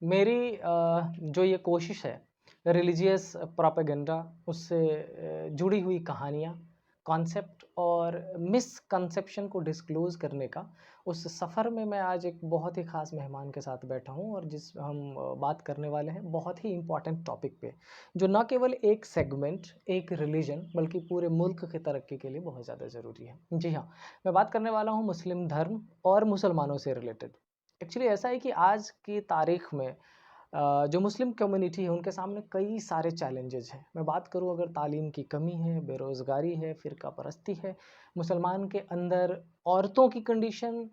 मेरी जो ये कोशिश है रिलीजियस प्रोपेगेंडा उससे जुड़ी हुई कहानियाँ, कॉन्सेप्ट और मिसकंसेप्शन को डिस्क्लोज़ करने का, उस सफ़र में मैं आज एक बहुत ही ख़ास मेहमान के साथ बैठा हूँ और जिस हम बात करने वाले हैं बहुत ही इम्पोर्टेंट टॉपिक पे, जो ना केवल एक सेगमेंट, एक रिलीजन बल्कि पूरे मुल्क की तरक्की के लिए बहुत ज़्यादा ज़रूरी है। जी हाँ, मैं बात करने वाला हूँ मुस्लिम धर्म और मुसलमानों से रिलेटेड। एक्चुअली ऐसा है कि आज की तारीख में जो मुस्लिम कम्युनिटी है उनके सामने कई सारे चैलेंजेस हैं। मैं बात करूँ अगर तालीम की कमी है, बेरोज़गारी है, फ़िरका परस्ती है, मुसलमान के अंदर औरतों की कंडीशन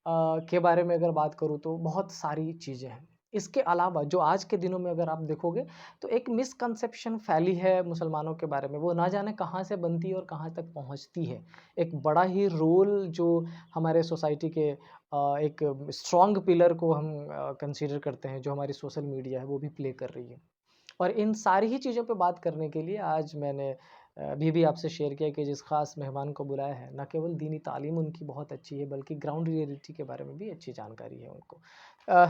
के बारे में अगर बात करूँ तो बहुत सारी चीज़ें हैं। इसके अलावा जो आज के दिनों में अगर आप देखोगे तो एक मिसकंसेप्शन फैली है मुसलमानों के बारे में, वो ना जाने कहाँ से बनती है और कहाँ तक पहुँचती है। एक बड़ा ही रोल जो हमारे सोसाइटी के एक स्ट्रॉन्ग पिलर को हम कंसीडर करते हैं, जो हमारी सोशल मीडिया है वो भी प्ले कर रही है। और इन सारी ही चीज़ों पे बात करने के लिए आज मैंने अभी भी आपसे शेयर किया कि जिस ख़ास मेहमान को बुलाया है, ना केवल दीनी तालीम उनकी बहुत अच्छी है बल्कि ग्राउंड रियलिटी के बारे में भी अच्छी जानकारी है उनको।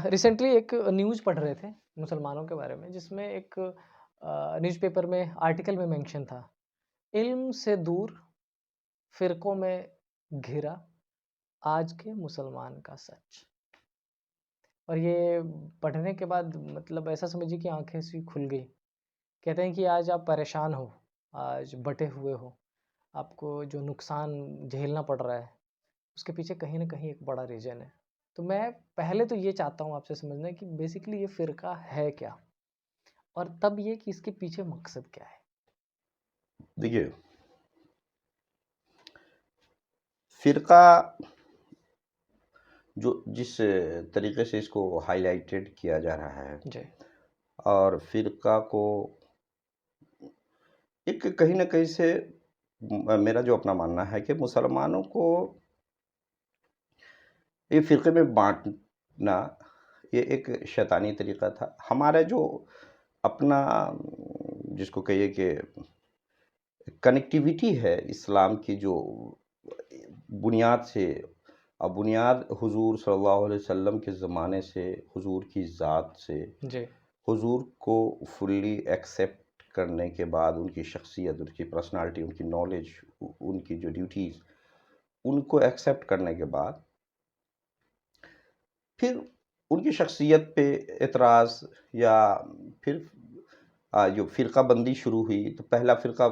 रिसेंटली एक न्यूज़ पढ़ रहे थे मुसलमानों के बारे में, जिसमें एक न्यूज़पेपर में आर्टिकल में मेंशन था, इल्म से दूर फ़िरकों में घिरा आज के मुसलमान का सच। और ये पढ़ने के बाद मतलब ऐसा समझिए कि आँखें सी खुल गई। कहते हैं कि आज आप परेशान हो, आज बँटे हुए हो, आपको जो नुकसान झेलना पड़ रहा है, उसके पीछे कहीं न कहीं एक बड़ा रीज़न है। तो मैं पहले तो ये चाहता हूँ आपसे समझना कि बेसिकली ये फ़िरका है क्या? और तब ये कि इसके पीछे मकसद क्या है? देखिए, फ़िरका जो जिस तरीके से इसको हाइलाइटेड किया जा रहा है जी, और फ़िरका को एक कहीं न कहीं से मेरा जो अपना मानना है कि मुसलमानों को ये फ़िरके में बाँटना, ये एक शैतानी तरीका था। हमारा जो अपना जिसको कहिए कि कनेक्टिविटी है इस्लाम की जो बुनियाद से बुनियाद हुज़ूर सल्लल्लाहु अलैहि वसल्लम के ज़माने से, हुज़ूर की ज़ात से, जी, हुज़ूर को फुल्ली एक्सेप्ट करने के बाद उनकी शख्सियत, उनकी पर्सनैलिटी, उनकी नॉलेज, उनकी जो ड्यूटीज़, उनको एक्सेप्ट करने के बाद फिर उनकी शख्सियत पे एतराज़ या फिर जो फ़िरक़ाबंदी शुरू हुई, तो पहला फ़िरक़ा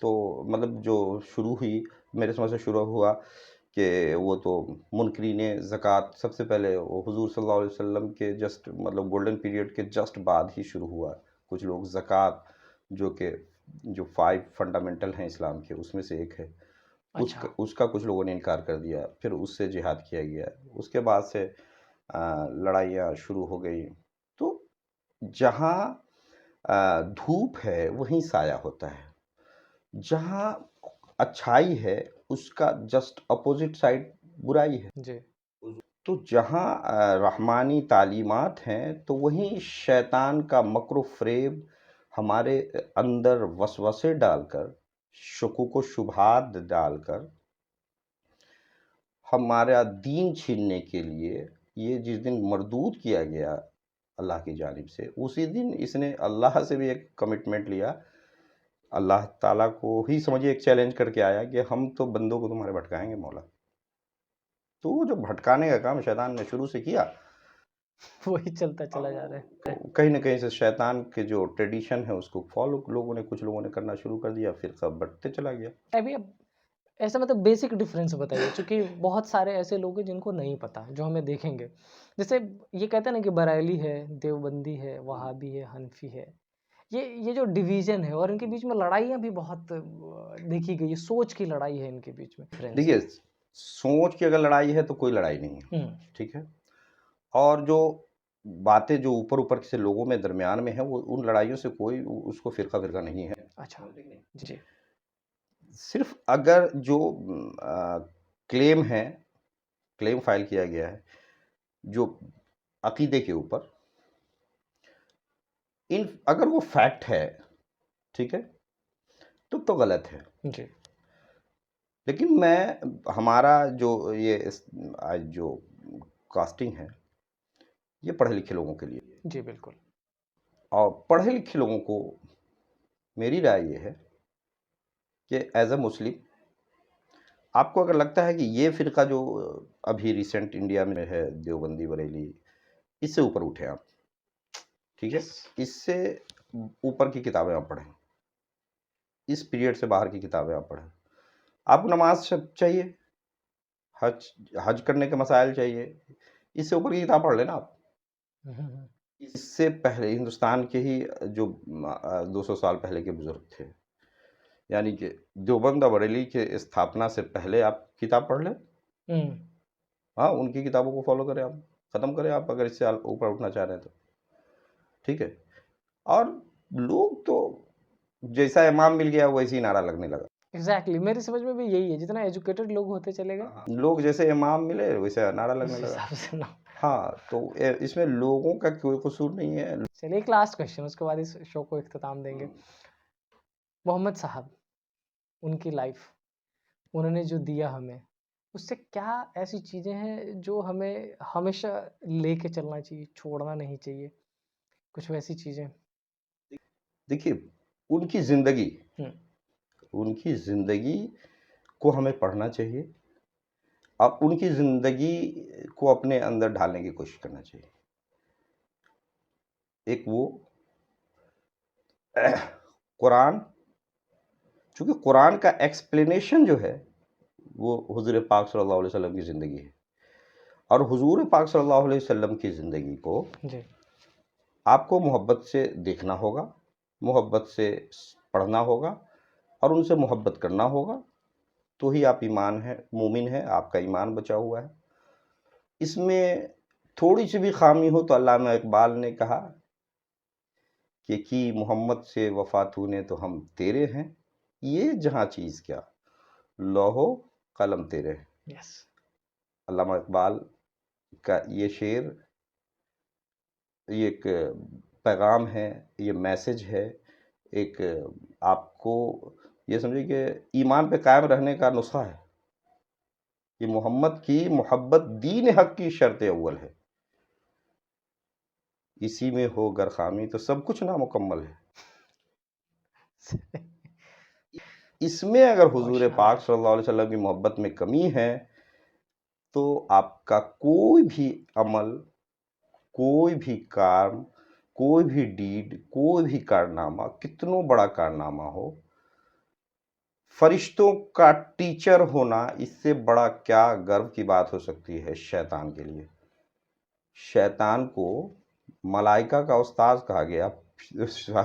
तो मतलब जो शुरू हुई, मेरे समझ से शुरू हुआ कि वो तो मुनकरीने ज़कात सबसे पहले वो हुज़ूर सल्लल्लाहु अलैहि वसल्लम के जस्ट मतलब गोल्डन पीरियड के जस्ट बाद ही शुरू हुआ। कुछ लोग ज़कात जो कि जो 5 फंडामेंटल हैं इस्लाम के, उसमें से एक है, अच्छा, उसका कुछ लोगों ने इनकार कर दिया, फिर उससे जिहाद किया गया। उसके बाद से लड़ाइयाँ शुरू हो गई। तो जहाँ धूप है, वहीं साया होता है। जहाँ अच्छाई है, उसका जस्ट अपोज़िट साइड बुराई है। जी, तो जहाँ रहमानी तालीमात हैं, तो वहीं शैतान का मक्र फ़रेब हमारे अंदर वसवसे डालकर, शुकूक व शुबहात डालकर, हमारा दीन छीनने के लिए ये जिस दिन मरदूद किया गया अल्लाह की जानिब से, उसी दिन इसने अल्लाह से भी एक कमिटमेंट लिया। अल्लाह ताला को ही समझिए एक चैलेंज करके आया कि हम तो बंदों को तुम्हारे भटकाएँगे मौला। तो वो जो भटकाने का काम शैतान ने शुरू से किया, वही चलता चला जा रहा है। कहीं न कहीं से शैतान के जो ट्रेडिशन है उसको फ़ॉलो लोगों ने कुछ लोगों ने करना शुरू कर दिया, फिर सब बढ़ते चला गया। अभी अब ऐसा मतलब बेसिक डिफरेंस बताइए क्योंकि बहुत सारे ऐसे लोग हैं जिनको नहीं पता, जो हमें देखेंगे। जैसे ये कहते हैं ना कि बरेली है, देवबंदी है, वहाबी है, हनफी है। ये जो डिवीज़न है और इनके बीच में लड़ाइयाँ भी बहुत देखी गई है, सोच की लड़ाई है इनके बीच में डिफरेंस। देखिए, सोच की अगर लड़ाई है तो कोई लड़ाई नहीं है, हुँ, ठीक है? और जो बातें जो ऊपर-ऊपर से लोगों में दरमियान में है, वो उन लड़ाइयों से कोई उसको फ़िरका-विरका नहीं है। अच्छा। जी, सिर्फ़ अगर जो क्लेम है, क्लेम फ़ाइल किया गया है, जो अक़ीदे के ऊपर, इन अगर वो फैक्ट है, ठीक है? तो गलत है। जी, लेकिन हमारा जो ये आज जो कास्टिंग है, ये पढ़े-लिखे लोगों के लिए। जी, बिल्कुल। और पढ़े लिखे लोगों को मेरी राय ये है कि एज अ मुस्लिम आपको अगर लगता है कि ये फ़िरका जो अभी रिसेंट इंडिया में है, देवबंदी बरेली, इससे ऊपर उठे आप, ठीक है? यस। इससे ऊपर की किताबें आप पढ़ें, इस पीरियड से बाहर की किताबें आप पढ़ें। आपको नमाज चाहिए, हज हज करने के मसाइल चाहिए, इससे ऊपर की किताब पढ़ लेना आप। इससे पहले हिंदुस्तान के ही जो 200 साल पहले के बुजुर्ग थे, यानी कि देवबंद और बरेली के स्थापना से पहले आप किताब पढ़ लें। हाँ, उनकी किताबों को फॉलो करें आप, ख़त्म करें आप अगर इससे ऊपर उठना चाह रहे हैं तो, ठीक है? और लोग तो जैसा इमाम मिल गया वैसे ही नारा लगने लगा। एग्जैक्टली, मेरी समझ में भी यही है, जितना एजुकेटेड लोग होते चले गए हाँ, लोग जैसे इमाम मिले वैसे नारा उस लगने लगा। हिसाब से ना। हाँ, तो इसमें लोगों का कोई कसूर नहीं है। चलिए एक लास्ट क्वेश्चन, उसके बाद इस शो को इख्तिताम देंगे। मोहम्मद साहब, उनकी लाइफ, उन्होंने जो दिया हमें, उससे क्या ऐसी चीज़ें हैं जो हमें हमेशा लेके चलना चाहिए, छोड़ना नहीं चाहिए, कुछ वैसी चीज़ें? देखिए, उनकी ज़िंदगी हम्म, उनकी ज़िंदगी को हमें पढ़ना चाहिए और उनकी ज़िंदगी को अपने अंदर ढालने की कोशिश करना चाहिए। एक वो कुरान, चूँकि कुरान का एक्सप्लेनेशन जो है वो हुज़ूर पाक सल्लल्लाहु अलैहि वसल्लम की ज़िंदगी है और हुज़ूर पाक सल्लल्लाहु अलैहि वसल्लम की ज़िंदगी को जी, आपको मोहब्बत से देखना होगा, मोहब्बत से पढ़ना होगा और उनसे मोहब्बत करना होगा, तो ही आप मोमिन हैं, आपका ईमान बचा हुआ है। इसमें थोड़ी सी भी खामी हो तो अल्लामा इकबाल ने कहा कि मोहम्मद से वफ़ा तूने तो हम तेरे हैं, ये जहाँ चीज़ क्या, लौहो कलम तेरे हैं। यस, अल्लामा इकबाल का ये शेर, ये एक पैगाम है, ये मैसेज है, एक आपको ये समझिए कि ईमान पे कायम रहने का नुस्खा है कि मोहम्मद की मोहब्बत दीन हक की शर्त अव्वल है, इसी में हो गर खामी तो सब कुछ नामुकम्मल है। इसमें अगर हुजूर माशाल्लाह। पाक सल्लल्लाहु अलैहि वसल्लम की मोहब्बत में कमी है तो आपका कोई भी अमल, कोई भी काम, कोई भी डीड, कोई भी कारनामा, कितनो बड़ा कारनामा हो, फरिश्तों का टीचर होना इससे बड़ा क्या गर्व की बात हो सकती है शैतान के लिए। शैतान को मलाइका का उस्ताद कहा गया,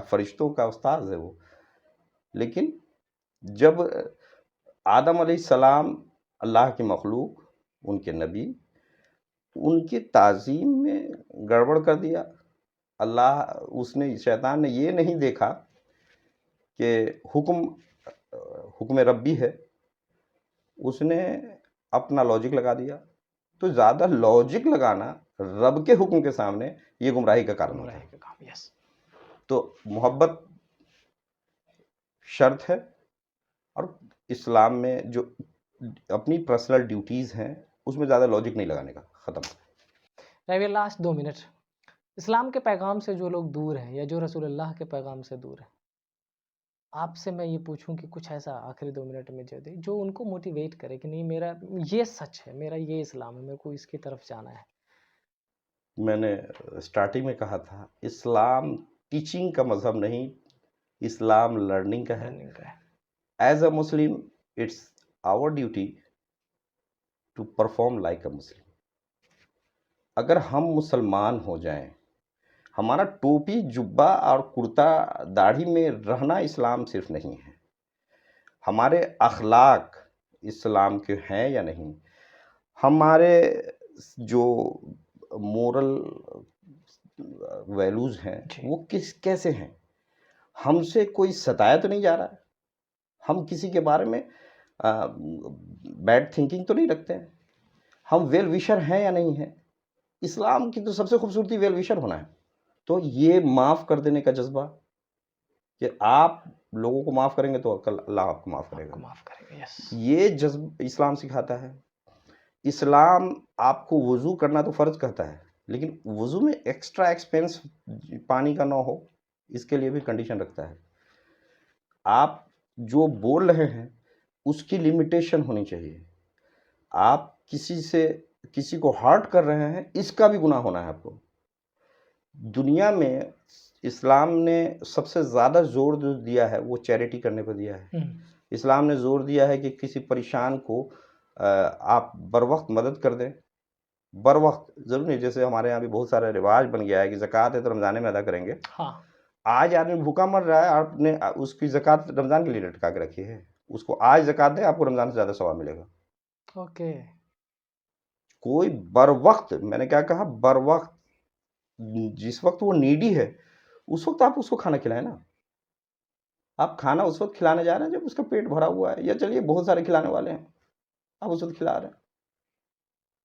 फरिश्तों का उस्ताद है वो। लेकिन जब आदम अलैहिस्सलाम अल्लाह की मखलूक, उनके नबी, उनकी ताज़ीम में गड़बड़ कर दिया, उसने शैतान ने ये नहीं देखा कि हुक्म रब्बी है, उसने अपना लॉजिक लगा दिया। तो ज़्यादा लॉजिक लगाना रब के हुक्म के सामने ये गुमराही का कारण होता है। गुमराही का काम, यस। तो मोहब्बत शर्त है और इस्लाम में जो अपनी पर्सनल ड्यूटीज़ हैं उसमें ज़्यादा लॉजिक नहीं लगाने का, ख़त्म। रह गए लास्ट 2 मिनट। इस्लाम के पैगाम से जो लोग दूर हैं या जो रसूलुल्लाह के पैगाम से दूर हैं, आपसे मैं ये पूछूं कि कुछ ऐसा आखिरी 2 मिनट में जो उनको मोटिवेट करे कि नहीं, मेरा ये सच है, मेरा ये इस्लाम है, मेरे को इसकी तरफ जाना है। मैंने स्टार्टिंग में कहा था, इस्लाम टीचिंग का मज़हब नहीं, इस्लाम लर्निंग का है। लर्निंग का है। As a Muslim it's our duty to perform like a Muslim. अगर हम मुसलमान हो जाएं, हमारा टोपी जुब्बा और कुर्ता दाढ़ी में रहना इस्लाम सिर्फ नहीं है, हमारे अखलाक इस्लाम के हैं या नहीं, हमारे जो मोरल वैल्यूज़ हैं जी, वो कैसे हैं, हमसे कोई सताया तो नहीं जा रहा है, हम किसी के बारे में बैड थिंकिंग तो नहीं रखते हैं, हम वेल विशर हैं या नहीं हैं। इस्लाम की तो सबसे खूबसूरती वेल विशर होना है। तो ये माफ़ कर देने का जज्बा कि आप लोगों को माफ़ करेंगे तो कल अल्लाह आपको माफ़ आपको करेगा, माफ करेगा, यस। ये जज्ब इस्लाम सिखाता है। इस्लाम आपको वज़ू करना तो फ़र्ज़ कहता है, लेकिन वज़ू में एक्स्ट्रा एक्सपेंस पानी का ना हो, इसके लिए भी कंडीशन रखता है। आप जो बोल रहे हैं, उसकी लिमिटेशन होनी चाहिए। आप किसी को हर्ट कर रहे हैं, इसका भी गुनाह होना है आपको। दुनिया में इस्लाम ने सबसे ज़्यादा ज़ोर जो दिया है, वो चैरिटी करने पर दिया है। इस्लाम ने ज़ोर दिया है कि किसी परेशान को आप बर वक़्त मदद कर दें। बर वक़्त ज़रूर नहीं, जैसे हमारे यहाँ भी बहुत सारा रिवाज बन गया है कि ज़कात है तो रमज़ान में अदा करेंगे। हाँ। आज आदमी भूखा मर रहा है, आपने उसकी ज़कात रमज़ान के लिए लटका के रखी है। उसको आज ज़कात दें, आपको रमज़ान से ज़्यादा सवाब मिलेगा। ओके। कोई बर वक़्त, मैंने क्या कहा, बर वक़्त, जिस वक़्त वो नीडी है, उस वक़्त आप उसको खाना खिलाएँ ना। आप खाना उस वक़्त खिलाने जा रहे हैं जब उसका पेट भरा हुआ है, या चलिए बहुत सारे खिलाने वाले हैं, आप उस वक़्त खिला रहे हैं।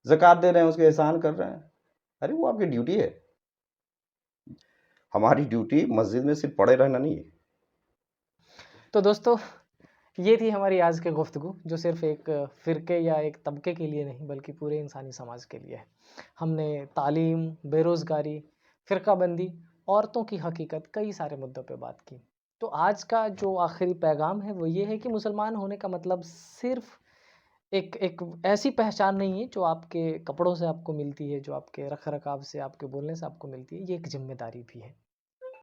ज़कात दे रहे हैं, उसके एहसान कर रहे हैं। अरे वो आपकी ड्यूटी है। हमारी ड्यूटी मस्जिद में सिर्फ पड़े रहना नहीं है। तो दोस्तों, ये थी हमारी आज की गुफ्तगू, जो सिर्फ़ एक फ़िरके या एक तबके के लिए नहीं, बल्कि पूरे इंसानी समाज के लिए है। हमने तालीम, बेरोज़गारी, फ़िरकाबंदी, औरतों की हकीकत, कई सारे मुद्दों पे बात की। तो आज का जो आखिरी पैगाम है वो ये है कि मुसलमान होने का मतलब सिर्फ़ एक एक ऐसी पहचान नहीं है जो आपके कपड़ों से आपको मिलती है, जो आपके रख-रखाव से, आपके बोलने से आपको मिलती है। ये एक ज़िम्मेदारी भी है।